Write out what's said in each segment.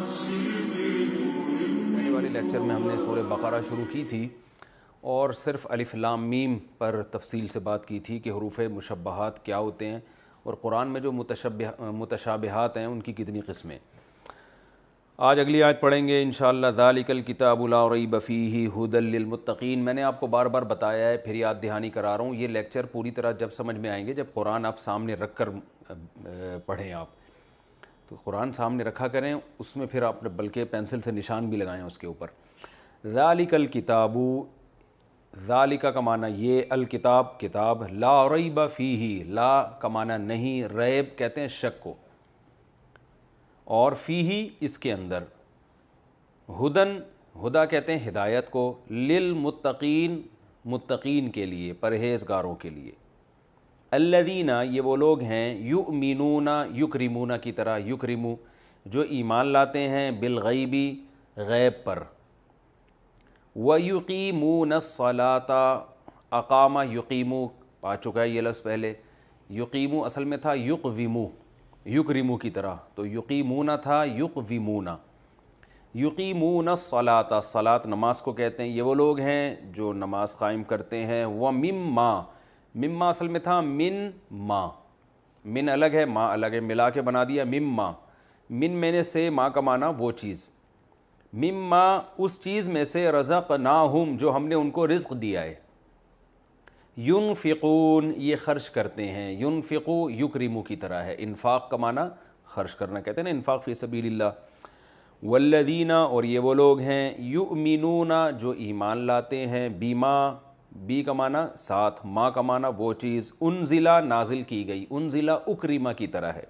پہلے والے لیکچر میں ہم نے سورہ بقرہ شروع کی تھی اور صرف الف لام میم پر تفصیل سے بات کی تھی کہ حروف مشبہات کیا ہوتے ہیں اور قرآن میں جو متشابہات ہیں ان کی کتنی قسمیں۔ آج اگلی آیت پڑھیں گے انشاءاللہ۔ ذالک الکتاب لا ریب فیہ ھدی للمتقین۔ میں نے آپ کو بار بار بتایا ہے، پھر یاد دہانی کرا رہا ہوں، یہ لیکچر پوری طرح جب سمجھ میں آئیں گے جب قرآن آپ سامنے رکھ کر پڑھیں۔ آپ تو قرآن سامنے رکھا کریں، اس میں پھر آپ نے بلکہ پینسل سے نشان بھی لگائیں اس کے اوپر۔ ذالک الکتاب، ذالک کا معنی یہ، الکتاب کتاب، لا ریب فیہ، لا کا معنی نہیں، ریب کہتے ہیں شک کو، اور فیہ اس کے اندر، ہدن، ہدا کہتے ہیں ہدایت کو، للمتقین متقین کے لیے، پرہیزگاروں کے لیے۔ الذین یہ وہ لوگ ہیں، یؤمنون یکرمون کی طرح، یکرمو جو ایمان لاتے ہیں، بالغیبی غیب پر، ویقیمون الصلاۃ، اقامہ یقیمو آ چکا ہے یہ لفظ پہلے، یقیمو اصل میں تھا یقویمو، یکرمو کی طرح، تو یقیمون تھا یقویمون، یقیمون الصلاۃ، صلاۃ نماز کو کہتے ہیں، یہ وہ لوگ ہیں جو نماز قائم کرتے ہیں، ومما، مما اصل میں تھا من ما، من الگ ہے ما الگ ہے، ملا کے بنا دیا مما، من میں نے سے، ما کا معنی وہ چیز، مما اس چیز میں سے، رزقناہم جو ہم نے ان کو رزق دیا ہے، ینفقون یہ خرچ کرتے ہیں، ینفقو یکرمو کی طرح ہے، انفاق کا معنی خرچ کرنا کہتے ہیں نا، انفاق فی سبیل اللہ۔ والذین اور یہ وہ لوگ ہیں، یؤمنون جو ایمان لاتے ہیں، بیما، بی کا معنی ساتھ، ما کا معنی وہ چیز، انزلہ نازل کی گئی، انزلہ اکرمہ کی طرح ہے،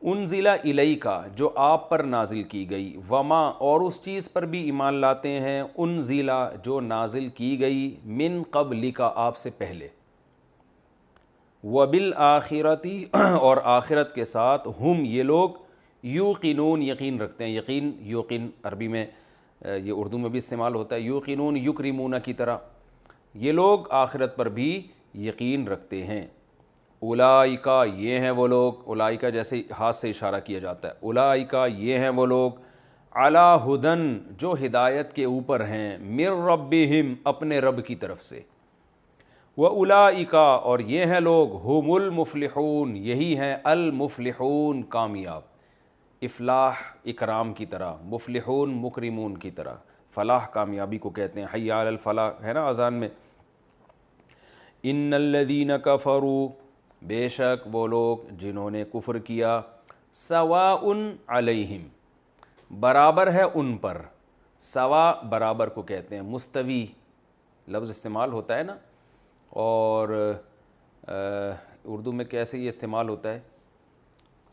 انزلہ الیکا جو آپ پر نازل کی گئی، وما اور اس چیز پر بھی ایمان لاتے ہیں، انزلہ جو نازل کی گئی، من قبلکا آپ سے پہلے، وبالآخرتی اور آخرت کے ساتھ، ہم یہ لوگ، یوقنون یقین رکھتے ہیں، یقین یوقن عربی میں یہ اردو میں بھی استعمال ہوتا ہے، یوقنون یکرمون کی طرح، یہ لوگ آخرت پر بھی یقین رکھتے ہیں۔ اولئکا یہ ہیں وہ لوگ، اولئکا جیسے ہاتھ سے اشارہ کیا جاتا ہے، اولئکا یہ ہیں وہ لوگ، علی ھدن جو ہدایت کے اوپر ہیں، من ربہم اپنے رب کی طرف سے، واولئکا اور یہ ہیں لوگ، ھم المفلحون یہی ہیں المفلحون کامیاب، افلاح اکرام کی طرح، مفلحون مکرمون کی طرح، فلاح کامیابی کو کہتے ہیں، حی علی الفلاح ہے نا اذان میں۔ ان الذین کفروا بے شک وہ لوگ جنہوں نے کفر کیا، سواء علیہم برابر ہے ان پر، سوا برابر کو کہتے ہیں، مستوی لفظ استعمال ہوتا ہے نا، اور اردو میں کیسے یہ استعمال ہوتا ہے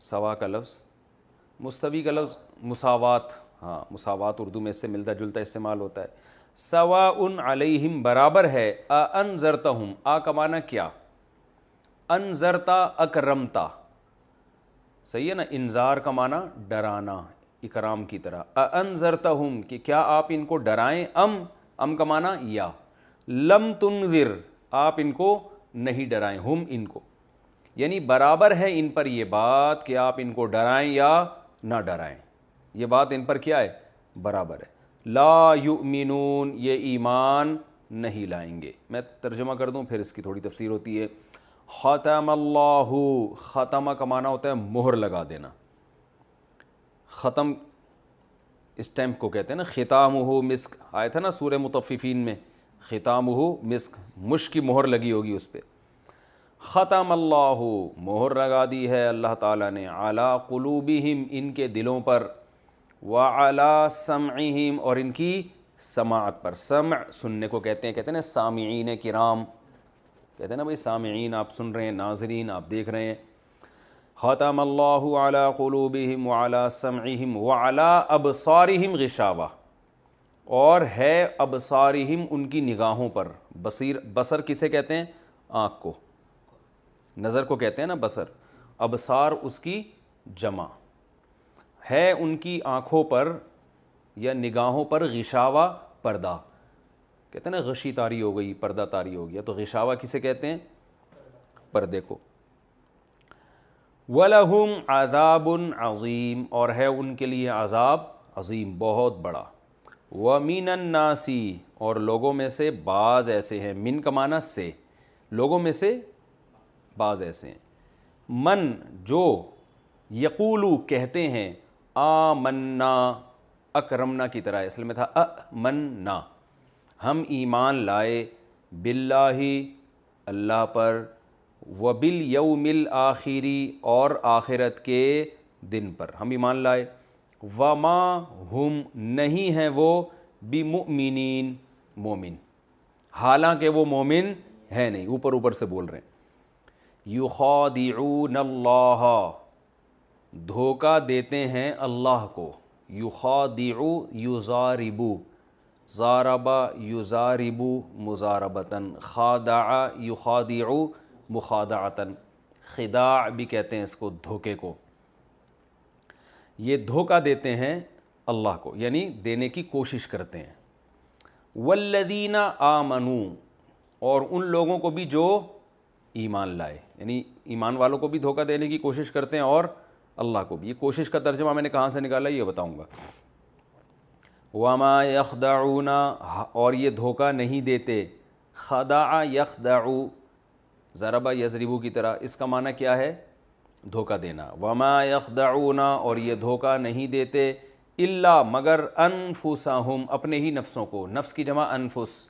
سوا کا لفظ، مستوی کا لفظ مساوات، ہاں مساوات اردو میں اس سے ملتا جلتا استعمال ہوتا ہے، سواء علیہم برابر ہے، انذرتہم، آ کا معنی کیا، انذرتا اکرمتا، صحیح ہے نا، انذار کا معنی ڈرانا اکرام کی طرح، انذرتہم کہ کیا آپ ان کو ڈرائیں، ام کا معنی یا، لم تنذر آپ ان کو نہیں ڈرائیں، ہم ان کو، یعنی برابر ہے ان پر یہ بات کہ آپ ان کو ڈرائیں یا نہ ڈرائیں، یہ بات ان پر کیا ہے، برابر ہے۔ لا یؤمنون یہ ایمان نہیں لائیں گے۔ میں ترجمہ کر دوں پھر اس کی تھوڑی تفسیر ہوتی ہے۔ ختم اللہ، ختمہ کا معنی ہوتا ہے مہر لگا دینا، ختم اسٹیمپ کو کہتے ہیں نا، ختامہ مسک آیا تھا نا سورہ مطففین میں، ختامہ مسک، مشک کی مہر لگی ہوگی اس پہ۔ ختم اللہ مہر لگا دی ہے اللہ تعالیٰ نے، علی قلوبہم ان کے دلوں پر، وعلی سمعہم اور ان کی سماعت پر، سمع سننے کو کہتے ہیں سامعین کرام، کہتے ہیں نا بھائی سامعین آپ سن رہے ہیں، ناظرین آپ دیکھ رہے ہیں۔ ختم اللہ علی قلوبہم وعلی سمعہم وعلی ابصارہم غشاوہ، اور ہے ابصارہم ان کی نگاہوں پر، بصر کسے کہتے ہیں، آنکھ کو، نظر کو کہتے ہیں نا بصر، ابصار اس کی جمع ہے، ان کی آنکھوں پر یا نگاہوں پر، غشاوہ پردہ، کہتے ہیں نا غشی طاری ہو گئی، پردہ طاری ہو گیا، تو غشاوہ کسے کہتے ہیں، پردے کو۔ وَلَهُمْ عَذَابٌ عَظِيمٌ، اور ہے ان کے لیے عذاب عظیم، بہت بڑا۔ وَمِنَ النَّاسِ، اور لوگوں میں سے بعض ایسے ہیں، من کا معنی سے، لوگوں میں سے بعض ایسے ہیں، من جو یقولو کہتے ہیں، آمنا، اکرمنا کی طرح اصل میں تھا امنا، ہم ایمان لائے، باللہ اللہ پر، وبالیوم الآخری اور آخرت کے دن پر ہم ایمان لائے، وما ہم نہیں ہیں وہ بمؤمنین مومن، حالانکہ وہ مومن ہے نہیں، اوپر سے بول رہے ہیں۔ یخادعون اللہ، دھوکہ دیتے ہیں اللہ کو، یخادعو یضاربو، ضاربا یضاربو مضاربتاً، خادع یخادع مخادعتاً، خداع بھی کہتے ہیں اس کو، دھوکے کو، یہ دھوکہ دیتے ہیں اللہ کو، یعنی دینے کی کوشش کرتے ہیں۔ والذین آمنوا، اور ان لوگوں کو بھی جو ایمان لائے، یعنی ایمان والوں کو بھی دھوکہ دینے کی کوشش کرتے ہیں اور اللہ کو بھی۔ یہ کوشش کا ترجمہ میں نے کہاں سے نکالا یہ بتاؤں گا۔ وما یخدعون، اور یہ دھوکہ نہیں دیتے، خدع یخدع، ضربہ یضربو کی طرح، اس کا معنی کیا ہے؟ دھوکہ دینا۔ وما یخدعون، اور یہ دھوکہ نہیں دیتے، الا مگر انفسہم، اپنے ہی نفسوں کو، نفس کی جمع انفس،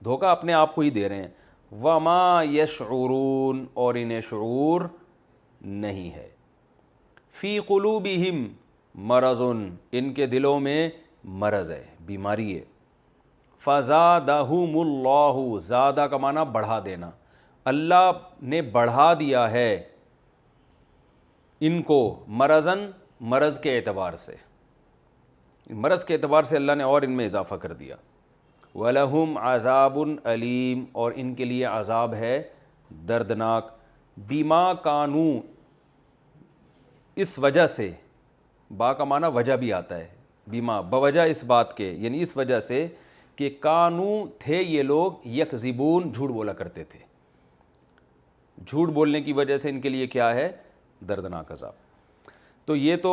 دھوکہ اپنے آپ کو ہی دے رہے ہیں۔ وما یشعرون، اور انہیں شعور نہیں ہے۔ فی قلوبہم مرض، ان کے دلوں میں مرض ہے، بیماری ہے۔ فزادہم اللہ، زادہ کا معنی بڑھا دینا، اللہ نے بڑھا دیا ہے ان کو، مرضاً، مرض کے اعتبار سے، مرض کے اعتبار سے اللہ نے اور ان میں اضافہ کر دیا۔ وَلَهُمْ عَذَابٌ أَلِيمٌ، اور ان کے لیے عذاب ہے دردناک، بِمَا كَانُوا، اس وجہ سے، با کا معنی وجہ بھی آتا ہے، بیما بوجہ اس بات کے، یعنی اس وجہ سے کہ کانو تھے یہ لوگ، یکذبون، جھوٹ بولا کرتے تھے، جھوٹ بولنے کی وجہ سے ان کے لیے کیا ہے؟ دردناک عذاب۔ تو یہ تو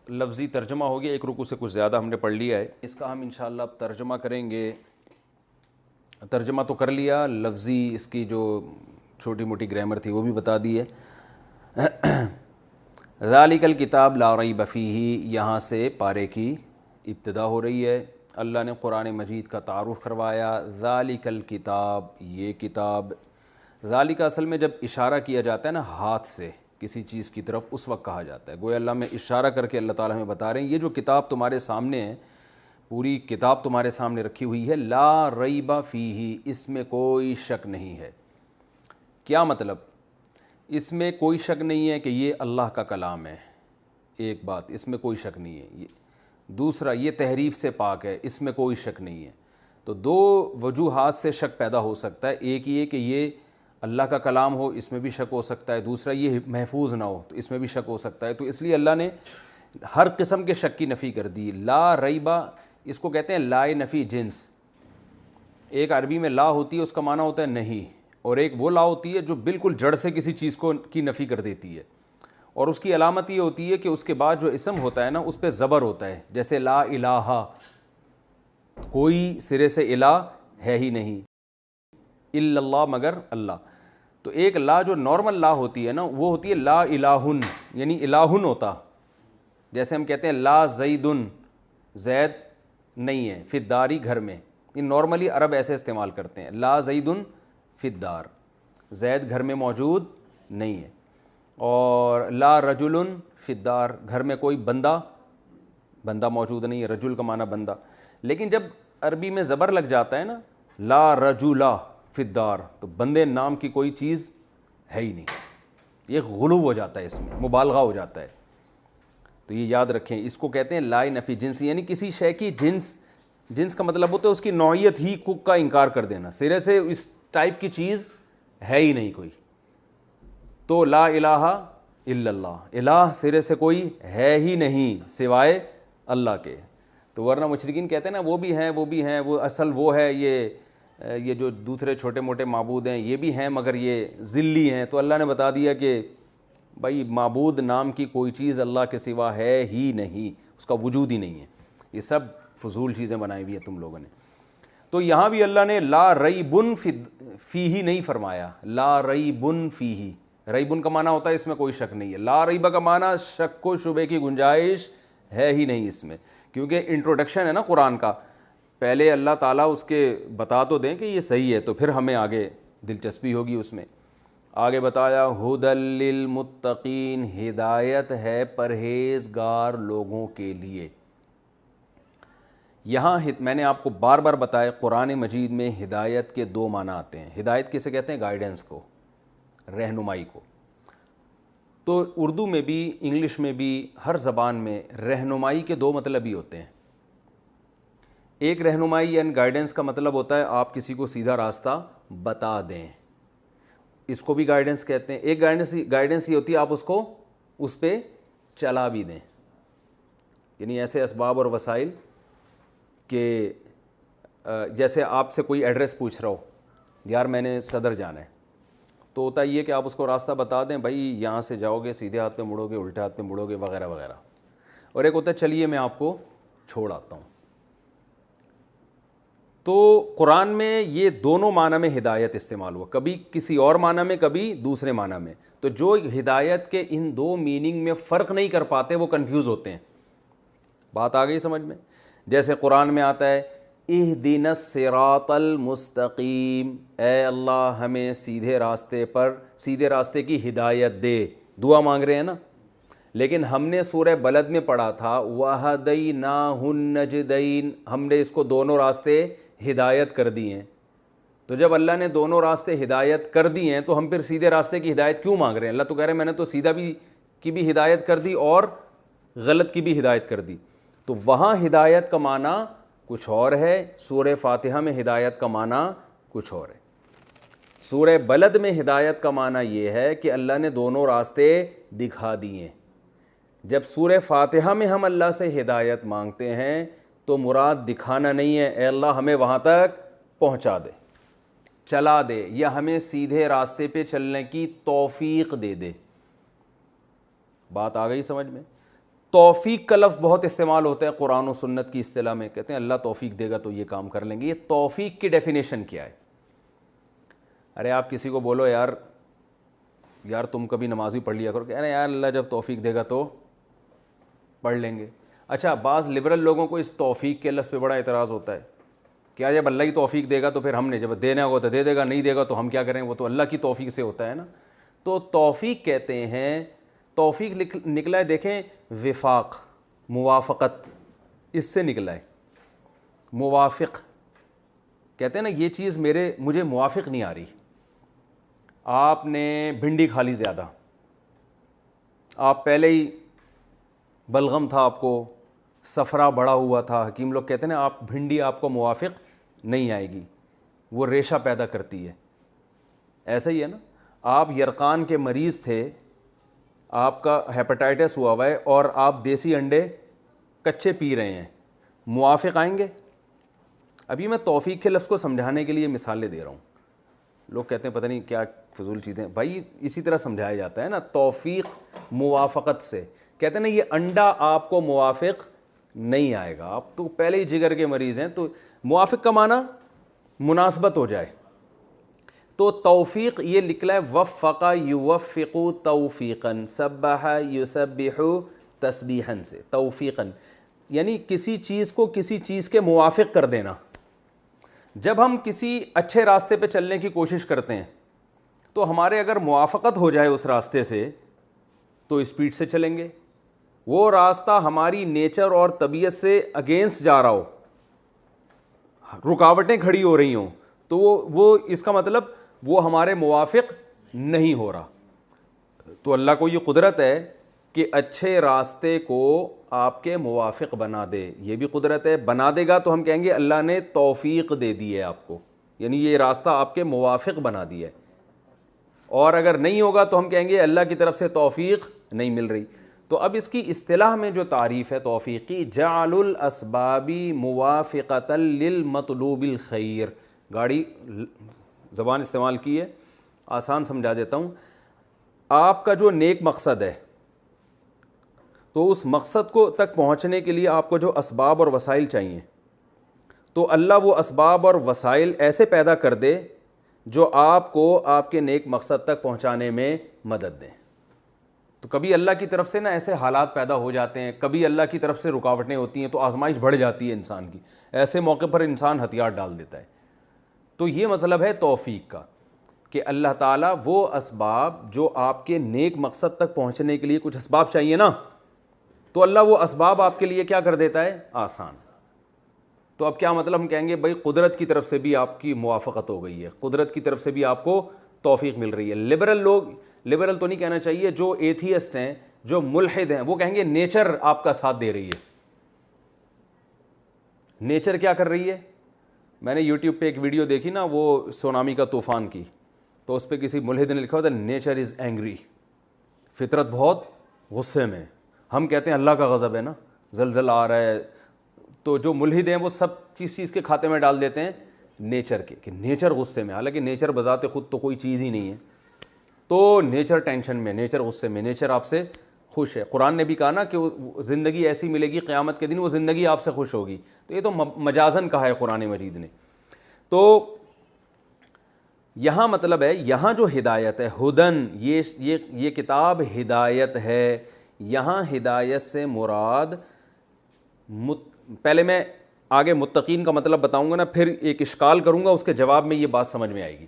لفظی ترجمہ ہو گیا، ایک رکوع سے کچھ زیادہ ہم نے پڑھ لیا ہے، اس کا ہم انشاءاللہ اب ترجمہ کریں گے۔ ترجمہ تو کر لیا، لفظی اس کی جو چھوٹی موٹی گرامر تھی وہ بھی بتا دی ہے۔ ذالک الکتاب لا ریب فیہ، یہاں سے پارے کی ابتدا ہو رہی ہے۔ اللہ نے قرآن مجید کا تعارف کروایا، ذالک الکتاب، یہ کتاب، ذالک اصل میں جب اشارہ کیا جاتا ہے نا ہاتھ سے کسی چیز کی طرف، اس وقت کہا جاتا ہے، گویا اللہ میں اشارہ کر کے اللہ تعالیٰ ہمیں بتا رہے ہیں یہ جو کتاب تمہارے سامنے ہے، پوری کتاب تمہارے سامنے رکھی ہوئی ہے، لا ریب فیہ، اس میں کوئی شک نہیں ہے۔ کیا مطلب؟ اس میں کوئی شک نہیں ہے کہ یہ اللہ کا کلام ہے، ایک بات، اس میں کوئی شک نہیں ہے۔ دوسرا، یہ تحریف سے پاک ہے، اس میں کوئی شک نہیں ہے۔ تو دو وجوہات سے شک پیدا ہو سکتا ہے، ایک یہ کہ یہ اللہ کا کلام ہو، اس میں بھی شک ہو سکتا ہے، دوسرا یہ محفوظ نہ ہو تو اس میں بھی شک ہو سکتا ہے۔ تو اس لیے اللہ نے ہر قسم کے شک کی نفی کر دی۔ لا ریبہ، اس کو کہتے ہیں لائے نفی جنس۔ ایک عربی میں لا ہوتی ہے، اس کا معنی ہوتا ہے نہیں، اور ایک وہ لا ہوتی ہے جو بالکل جڑ سے کسی چیز کو کی نفی کر دیتی ہے، اور اس کی علامت یہ ہوتی ہے کہ اس کے بعد جو اسم ہوتا ہے نا اس پہ زبر ہوتا ہے، جیسے لا الہ، کوئی سرے سے الہ ہے ہی نہیں، الا اللہ، مگر اللہ۔ تو ایک لا جو نارمل لا ہوتی ہے نا وہ ہوتی ہے لا الہن، یعنی الہن ہوتا، جیسے ہم کہتے ہیں لا زیدن، زید نہیں ہے، فی الداری، گھر میں، یہ نارملی عرب ایسے استعمال کرتے ہیں، لا زیدن فی الدار، زید گھر میں موجود نہیں ہے، اور لا رجل فی الدار، گھر میں کوئی بندہ موجود نہیں ہے، رجل کا معنی بندہ۔ لیکن جب عربی میں زبر لگ جاتا ہے نا، لا رجلا فی الدار، تو بندے نام کی کوئی چیز ہے ہی نہیں، یہ غلو ہو جاتا ہے، اس میں مبالغہ ہو جاتا ہے۔ تو یہ یاد رکھیں، اس کو کہتے ہیں لائے نفی جنس، یعنی کسی شے کی جنس کا مطلب ہوتا ہے اس کی نوعیت ہی کا انکار کر دینا، سرے سے اس ٹائپ کی چیز ہے ہی نہیں کوئی۔ تو لا الہ الا اللہ، الہ سرے سے کوئی ہے ہی نہیں سوائے اللہ کے۔ تو ورنہ مشرکین کہتے ہیں نا وہ بھی ہیں، وہ اصل وہ ہے، یہ جو دوسرے چھوٹے موٹے معبود ہیں یہ بھی ہیں مگر یہ ذلی ہیں۔ تو اللہ نے بتا دیا کہ بھائی معبود نام کی کوئی چیز اللہ کے سوا ہے ہی نہیں، اس کا وجود ہی نہیں ہے، یہ سب فضول چیزیں بنائی ہوئی ہیں تم لوگوں نے۔ تو یہاں بھی اللہ نے لا ریبن فیہ نہیں فرمایا، لا ریبن فیہ، ریبن کا معنی ہوتا ہے اس میں کوئی شک نہیں ہے، لا ریب کا معنی شک و شبے کی گنجائش ہے ہی نہیں اس میں، کیونکہ انٹروڈکشن ہے نا قرآن کا، پہلے اللہ تعالیٰ اس کے بتا تو دیں کہ یہ صحیح ہے، تو پھر ہمیں آگے دلچسپی ہوگی اس میں۔ آگے بتایا ھدی للمتقین، ہدایت ہے پرہیزگار لوگوں کے لیے۔ یہاں میں نے آپ کو بار بار بتایا قرآن مجید میں ہدایت کے دو معنی آتے ہیں۔ ہدایت کسے کہتے ہیں؟ گائیڈنس کو، رہنمائی کو۔ تو اردو میں بھی، انگلش میں بھی، ہر زبان میں رہنمائی کے دو مطلب ہی ہوتے ہیں۔ ایک رہنمائی یعنی گائیڈنس کا مطلب ہوتا ہے آپ کسی کو سیدھا راستہ بتا دیں، اس کو بھی گائیڈنس کہتے ہیں۔ ایک گائیڈنس یہ ہوتی ہے آپ اس کو اس پہ چلا بھی دیں، یعنی ایسے اسباب اور وسائل کہ جیسے آپ سے کوئی ایڈریس پوچھ رہا ہو، یار میں نے صدر جانا ہے، تو ہوتا یہ کہ آپ اس کو راستہ بتا دیں، بھائی یہاں سے جاؤ گے سیدھے ہاتھ پہ مڑو گے، الٹے ہاتھ پہ مڑو گے، وغیرہ وغیرہ۔ اور ایک ہوتا ہے چلیے میں آپ کو چھوڑ آتا ہوں۔ تو قرآن میں یہ دونوں معنی میں ہدایت استعمال ہوا، کبھی کسی اور معنی میں، کبھی دوسرے معنی میں۔ تو جو ہدایت کے ان دو میننگ میں فرق نہیں کر پاتے وہ کنفیوز ہوتے ہیں۔ بات آ گئی سمجھ میں؟ جیسے قرآن میں آتا ہے اہدنا الصراط المستقیم، اے اللہ ہمیں سیدھے راستے کی ہدایت دے، دعا مانگ رہے ہیں نا۔ لیکن ہم نے سورہ بلد میں پڑھا تھا وَہَدَيْنَاهُ النَّجْدَيْن، ہم نے اس کو دونوں راستے ہدایت کر دی ہیں۔ تو جب اللہ نے دونوں راستے ہدایت کر دی ہیں تو ہم پھر سیدھے راستے کی ہدایت کیوں مانگ رہے ہیں؟ اللہ تو کہہ رہے ہیں میں نے تو سیدھا کی بھی ہدایت کر دی اور غلط کی بھی ہدایت کر دی۔ تو وہاں ہدایت کا معنی کچھ اور ہے، سورہ فاتحہ میں ہدایت کا معنی کچھ اور ہے۔ سورہ بلد میں ہدایت کا معنی یہ ہے کہ اللہ نے دونوں راستے دکھا دیے۔ جب سورہ فاتحہ میں ہم اللہ سے ہدایت مانگتے ہیں تو مراد دکھانا نہیں ہے، اے اللہ ہمیں وہاں تک پہنچا دے، چلا دے، یا ہمیں سیدھے راستے پہ چلنے کی توفیق دے دے۔ بات آ گئی سمجھ میں؟ توفیق کا لفظ بہت استعمال ہوتا ہے قرآن و سنت کی اصطلاح میں، کہتے ہیں اللہ توفیق دے گا تو یہ کام کر لیں گے۔ یہ توفیق کی ڈیفینیشن کیا ہے؟ ارے آپ کسی کو بولو یار تم کبھی نماز بھی پڑھ لیا کرو، کہہ رہے ہیں یار اللہ جب توفیق دے گا تو پڑھ لیں گے۔ اچھا، بعض لبرل لوگوں کو اس توفیق کے لفظ پہ بڑا اعتراض ہوتا ہے، کیا جب اللہ ہی توفیق دے گا تو پھر ہم نے جب دینا ہوگا تو دے دے گا، نہیں دے گا تو ہم کیا کریں، وہ تو اللہ کی توفیق سے ہوتا ہے نا۔ تو توفیق کہتے ہیں، توفیق نکلا ہے دیکھیں وفاق، موافقت، اس سے نکلا ہے۔ موافق کہتے ہیں نا یہ چیز مجھے موافق نہیں آ رہی۔ آپ نے بھنڈی کھا لی زیادہ، آپ پہلے ہی بلغم تھا، آپ کو صفرا بڑا ہوا تھا، حکیم لوگ کہتے ہیں نا آپ بھنڈی آپ کو موافق نہیں آئے گی، وہ ریشہ پیدا کرتی ہے۔ ایسا ہی ہے نا، آپ یرقان کے مریض تھے، آپ کا ہیپاٹائٹس ہوا ہے اور آپ دیسی انڈے کچے پی رہے ہیں، موافق آئیں گے؟ ابھی میں توفیق کے لفظ کو سمجھانے کے لیے مثالیں دے رہا ہوں۔ لوگ کہتے ہیں پتہ نہیں کیا فضول چیزیں، بھائی اسی طرح سمجھایا جاتا ہے نا، توفیق موافقت سے۔ کہتے ہیں نا یہ انڈا آپ کو موافق نہیں آئے گا، آپ تو پہلے ہی جگر کے مریض ہیں، تو موافق کا معنی مناسبت ہو جائے۔ تو توفیق یہ نکلا ہے وفق یوفق توفیقاً، سبح یسبح تسبیحاً سے، توفیقاً یعنی کسی چیز کو کسی چیز کے موافق کر دینا۔ جب ہم کسی اچھے راستے پہ چلنے کی کوشش کرتے ہیں تو ہمارے اگر موافقت ہو جائے اس راستے سے تو اسپیڈ سے چلیں گے، وہ راستہ ہماری نیچر اور طبیعت سے اگینسٹ جا رہا ہو، رکاوٹیں کھڑی ہو رہی ہوں، تو وہ اس کا مطلب وہ ہمارے موافق نہیں ہو رہا۔ تو اللہ کو یہ قدرت ہے کہ اچھے راستے کو آپ کے موافق بنا دے، یہ بھی قدرت ہے۔ بنا دے گا تو ہم کہیں گے اللہ نے توفیق دے دی ہے آپ کو، یعنی یہ راستہ آپ کے موافق بنا دیا ہے۔ اور اگر نہیں ہوگا تو ہم کہیں گے اللہ کی طرف سے توفیق نہیں مل رہی۔ تو اب اس کی اصطلاح میں جو تعریف ہے توفیقی، جعل الاسباب موافقۃ للمطلوب الخیر، گاڑی زبان استعمال کی ہے، آسان سمجھا دیتا ہوں۔ آپ کا جو نیک مقصد ہے تو اس مقصد کو تک پہنچنے کے لیے آپ کو جو اسباب اور وسائل چاہیے تو اللہ وہ اسباب اور وسائل ایسے پیدا کر دے جو آپ کو آپ کے نیک مقصد تک پہنچانے میں مدد دیں. تو کبھی اللہ کی طرف سے نا ایسے حالات پیدا ہو جاتے ہیں, کبھی اللہ کی طرف سے رکاوٹیں ہوتی ہیں تو آزمائش بڑھ جاتی ہے انسان کی, ایسے موقع پر انسان ہتھیار ڈال دیتا ہے. تو یہ مطلب ہے توفیق کا کہ اللہ تعالیٰ وہ اسباب جو آپ کے نیک مقصد تک پہنچنے کے لیے کچھ اسباب چاہیے نا, تو اللہ وہ اسباب آپ کے لیے کیا کر دیتا ہے, آسان. تو اب کیا مطلب, ہم کہیں گے بھائی قدرت کی طرف سے بھی آپ کی موافقت ہو گئی ہے, قدرت کی طرف سے بھی آپ کو توفیق مل رہی ہے. لبرل لوگ, لبرل تو نہیں کہنا چاہیے, جو ایتھیسٹ ہیں, جو ملحد ہیں, وہ کہیں گے نیچر آپ کا ساتھ دے رہی ہے. نیچر کیا کر رہی ہے؟ میں نے یوٹیوب پہ ایک ویڈیو دیکھی نا, وہ سونامی کا طوفان کی, تو اس پہ کسی ملحد نے لکھا ہوتا ہے نیچر از اینگری, فطرت بہت غصے میں. ہم کہتے ہیں اللہ کا غضب ہے نا, زلزلہ آ رہا ہے, تو جو ملحد ہیں وہ سب کس چیز کے کھاتے میں ڈال دیتے ہیں, نیچر کے, کہ نیچر غصے میں. حالانکہ نیچر بذات خود تو کوئی چیز ہی نہیں ہے. تو نیچر ٹینشن میں, نیچر غصے میں, نیچر آپ سے خوش ہے. قرآن نے بھی کہا نا کہ زندگی ایسی ملے گی قیامت کے دن, وہ زندگی آپ سے خوش ہوگی. تو یہ تو مجازن کہا ہے قرآن مجید نے. تو یہاں مطلب ہے, یہاں جو ہدایت ہے, ہدن, یہ کتاب ہدایت ہے. یہاں ہدایت سے مراد, پہلے میں آگے متقین کا مطلب بتاؤں گا نا, پھر ایک اشکال کروں گا, اس کے جواب میں یہ بات سمجھ میں آئے گی.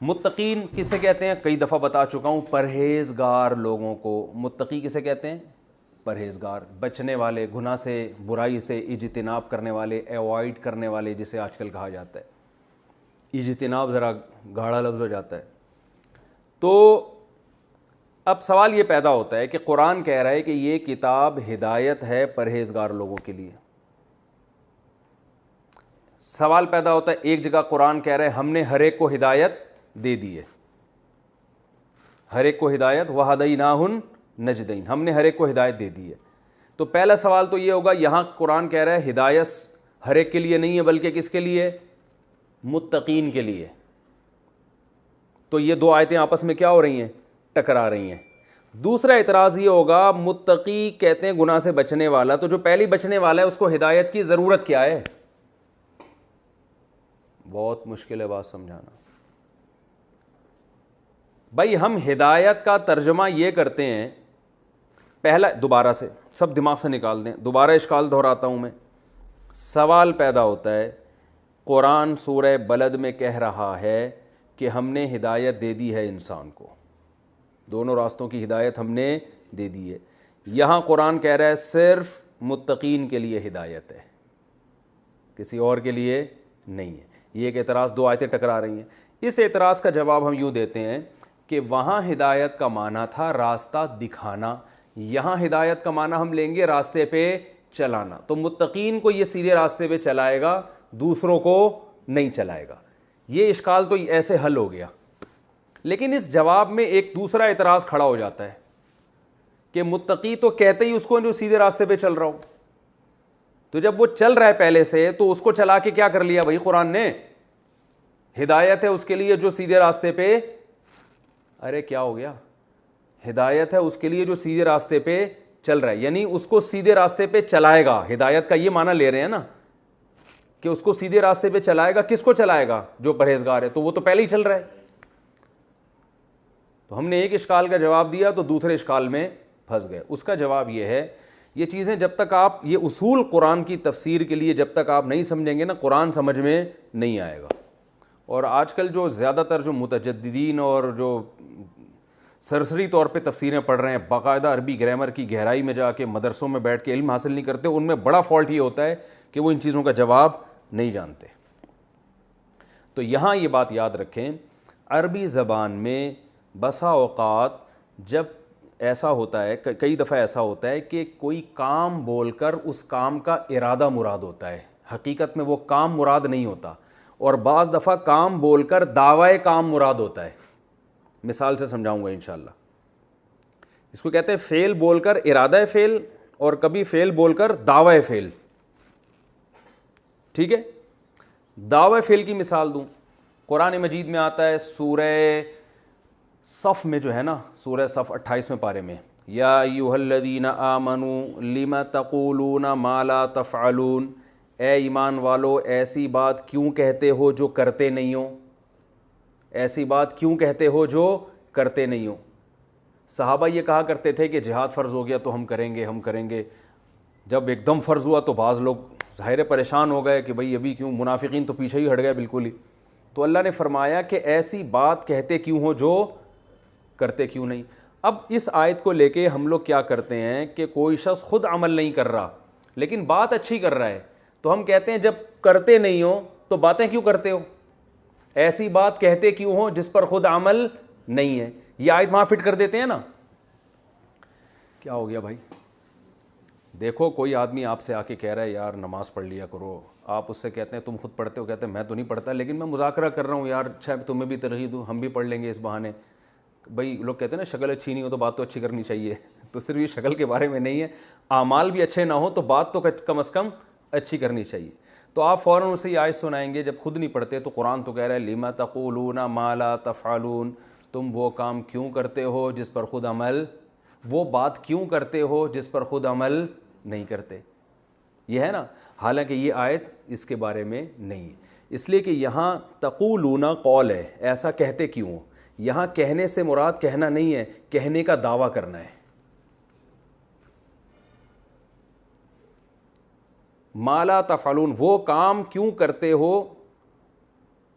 متقین کسے کہتے ہیں, کئی دفعہ بتا چکا ہوں, پرہیزگار لوگوں کو. متقی کسے کہتے ہیں؟ پرہیزگار, بچنے والے, گناہ سے, برائی سے اجتناب کرنے والے, ایوائڈ کرنے والے جسے آج کل کہا جاتا ہے. اجتناب ذرا گاڑا لفظ ہو جاتا ہے. تو اب سوال یہ پیدا ہوتا ہے کہ قرآن کہہ رہا ہے کہ یہ کتاب ہدایت ہے پرہیزگار لوگوں کے لیے. سوال پیدا ہوتا ہے, ایک جگہ قرآن کہہ رہا ہے ہم نے ہر ایک کو ہدایت دے دی ہے, ہر ایک کو ہدایت, وَهَدَيْنَاهُ النَّجْدَيْنِ, ہم نے ہر ایک کو ہدایت دے دی ہے. تو پہلا سوال تو یہ ہوگا, یہاں قرآن کہہ رہا ہے ہدایت ہر ایک کے لیے نہیں ہے بلکہ کس کے لیے؟ متقین کے لیے. تو یہ دو آیتیں آپس میں کیا ہو رہی ہیں؟ ٹکرا رہی ہیں. دوسرا اعتراض یہ ہوگا, متقی کہتے ہیں گناہ سے بچنے والا, تو جو پہلی بچنے والا ہے اس کو ہدایت کی ضرورت کیا ہے؟ بہت مشکل ہے بات سمجھانا. بھائی ہم ہدایت کا ترجمہ یہ کرتے ہیں, پہلا دوبارہ سے سب دماغ سے نکال دیں, دوبارہ اشکال دہراتا ہوں میں. سوال پیدا ہوتا ہے, قرآن سورہ بلد میں کہہ رہا ہے کہ ہم نے ہدایت دے دی ہے انسان کو, دونوں راستوں کی ہدایت ہم نے دے دی ہے. یہاں قرآن کہہ رہا ہے صرف متقین کے لیے ہدایت ہے, کسی اور کے لیے نہیں ہے. یہ ایک اعتراض, دو آیتیں ٹکرا رہی ہیں. اس اعتراض کا جواب ہم یوں دیتے ہیں کہ وہاں ہدایت کا معنی تھا راستہ دکھانا, یہاں ہدایت کا معنی ہم لیں گے راستے پہ چلانا. تو متقین کو یہ سیدھے راستے پہ چلائے گا, دوسروں کو نہیں چلائے گا. یہ اشکال تو ایسے حل ہو گیا. لیکن اس جواب میں ایک دوسرا اعتراض کھڑا ہو جاتا ہے کہ متقی تو کہتے ہی اس کو جو سیدھے راستے پہ چل رہا ہو, تو جب وہ چل رہا ہے پہلے سے تو اس کو چلا کے کیا کر لیا بھائی قرآن نے؟ ہدایت ہے اس کے لیے جو سیدھے راستے پہ, ارے کیا ہو گیا, ہدایت ہے اس کے لیے جو سیدھے راستے پہ چل رہا ہے, یعنی اس کو سیدھے راستے پہ چلائے گا. ہدایت کا یہ معنی لے رہے ہیں نا کہ اس کو سیدھے راستے پہ چلائے گا. کس کو چلائے گا؟ جو پرہیزگار ہے, تو وہ تو پہلے ہی چل رہا ہے. تو ہم نے ایک اشکال کا جواب دیا تو دوسرے اشکال میں پھنس گئے. اس کا جواب یہ ہے, یہ چیزیں جب تک آپ, یہ اصول قرآن کی تفسیر کے لیے جب تک آپ نہیں سمجھیں گے نا, قرآن سمجھ میں نہیں آئے گا. اور آج کل جو زیادہ تر جو متجددین اور جو سرسری طور پہ تفسیریں پڑھ رہے ہیں, باقاعدہ عربی گرامر کی گہرائی میں جا کے مدرسوں میں بیٹھ کے علم حاصل نہیں کرتے, ان میں بڑا فالٹ یہ ہوتا ہے کہ وہ ان چیزوں کا جواب نہیں جانتے. تو یہاں یہ بات یاد رکھیں, عربی زبان میں بسا اوقات جب ایسا ہوتا ہے, کئی دفعہ ایسا ہوتا ہے کہ کوئی کام بول کر اس کام کا ارادہ مراد ہوتا ہے, حقیقت میں وہ کام مراد نہیں ہوتا. اور بعض دفعہ کام بول کر دعوی کام مراد ہوتا ہے. مثال سے سمجھاؤں گا انشاءاللہ. اس کو کہتے ہیں فعل بول کر ارادہ فعل, اور کبھی فعل بول کر دعوی فعل. ٹھیک ہے, دعوی فعل کی مثال دوں, قرآن مجید میں آتا ہے سورہ صف میں جو ہے نا، سورہ صف 28ویں پارے میں، یا ایھا الذین آمنوا لم تقولون ما لا تفعلون، اے ایمان والو ایسی بات کیوں کہتے ہو جو کرتے نہیں ہو، ایسی بات کیوں کہتے ہو جو کرتے نہیں ہو۔ صحابہ یہ کہا کرتے تھے کہ جہاد فرض ہو گیا تو ہم کریں گے ہم کریں گے، جب ایک دم فرض ہوا تو بعض لوگ ظاہر پریشان ہو گئے کہ بھئی ابھی کیوں، منافقین تو پیچھے ہی ہٹ گئے بالکل ہی۔ تو اللہ نے فرمایا کہ ایسی بات کہتے کیوں ہو جو کرتے کیوں نہیں۔ اب اس آیت کو لے کے ہم لوگ کیا کرتے ہیں کہ کوئی شخص خود عمل نہیں کر رہا لیکن بات اچھی کر رہا ہے، تو ہم کہتے ہیں جب کرتے نہیں ہو تو باتیں کیوں کرتے ہو، ایسی بات کہتے کیوں ہو جس پر خود عمل نہیں ہے۔ یہ آیت وہاں فٹ کر دیتے ہیں نا۔ کیا ہو گیا بھائی؟ دیکھو کوئی آدمی آپ سے آ کے کہہ رہا ہے یار نماز پڑھ لیا کرو، آپ اس سے کہتے ہیں تم خود پڑھتے ہو، کہتے ہیں میں تو نہیں پڑھتا لیکن میں مذاکرہ کر رہا ہوں یار، اچھا تمہیں بھی ترغیب دوں، ہم بھی پڑھ لیں گے اس بہانے۔ بھائی لوگ کہتے ہیں نا شکل اچھی نہیں ہو تو بات تو اچھی کرنی چاہیے، تو صرف یہ شکل کے بارے میں نہیں ہے، اعمال بھی اچھے نہ ہو تو بات تو کم از کم اچھی کرنی چاہیے۔ تو آپ فوراً اسے یہ آیت سنائیں گے جب خود نہیں پڑھتے، تو قرآن تو کہہ رہا ہے لِمَ تَقُولُونَ مَا لَا تَفْعَلُونَ، تم وہ کام کیوں کرتے ہو جس پر خود عمل، وہ بات کیوں کرتے ہو جس پر خود عمل نہیں کرتے۔ یہ ہے نا، حالانکہ یہ آیت اس کے بارے میں نہیں ہے، اس لیے کہ یہاں تقولون قول ہے، ایسا کہتے کیوں ہو، یہاں کہنے سے مراد کہنا نہیں ہے، کہنے کا دعویٰ کرنا ہے۔ ما لا تفعلون، وہ کام کیوں کرتے ہو،